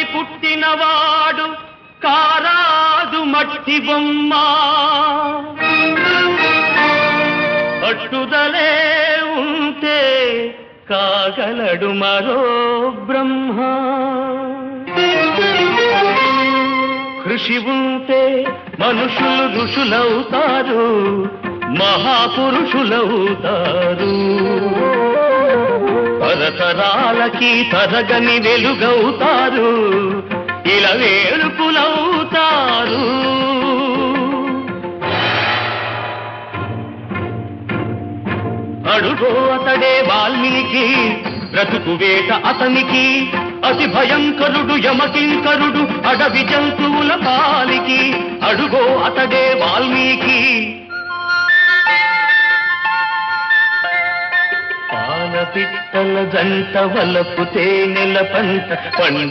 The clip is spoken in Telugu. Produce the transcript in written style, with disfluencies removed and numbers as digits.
పుట్టినవాడు కారాదు మట్టి బొమ్మ పట్టుదలే ఉంటే కాగలడు మరో బ్రహ్మ కృషి ఉంటే మనుషులు ఋషులవుతారు మహాపురుషులవుతారు తరతరాలకి తరగని వెలుగవుతారు ఇలా వేడుకులవుతారు అడుగో అతడే వాల్మీకి బ్రతుకు వేట అతనికి అతి భయంకరుడు యమకింకరుడు అడవి జంతువుల పాలికి అడుగో అతడే వాల్మీకి పాలపిట్టల జంట వలపు తేనెల పంట పండి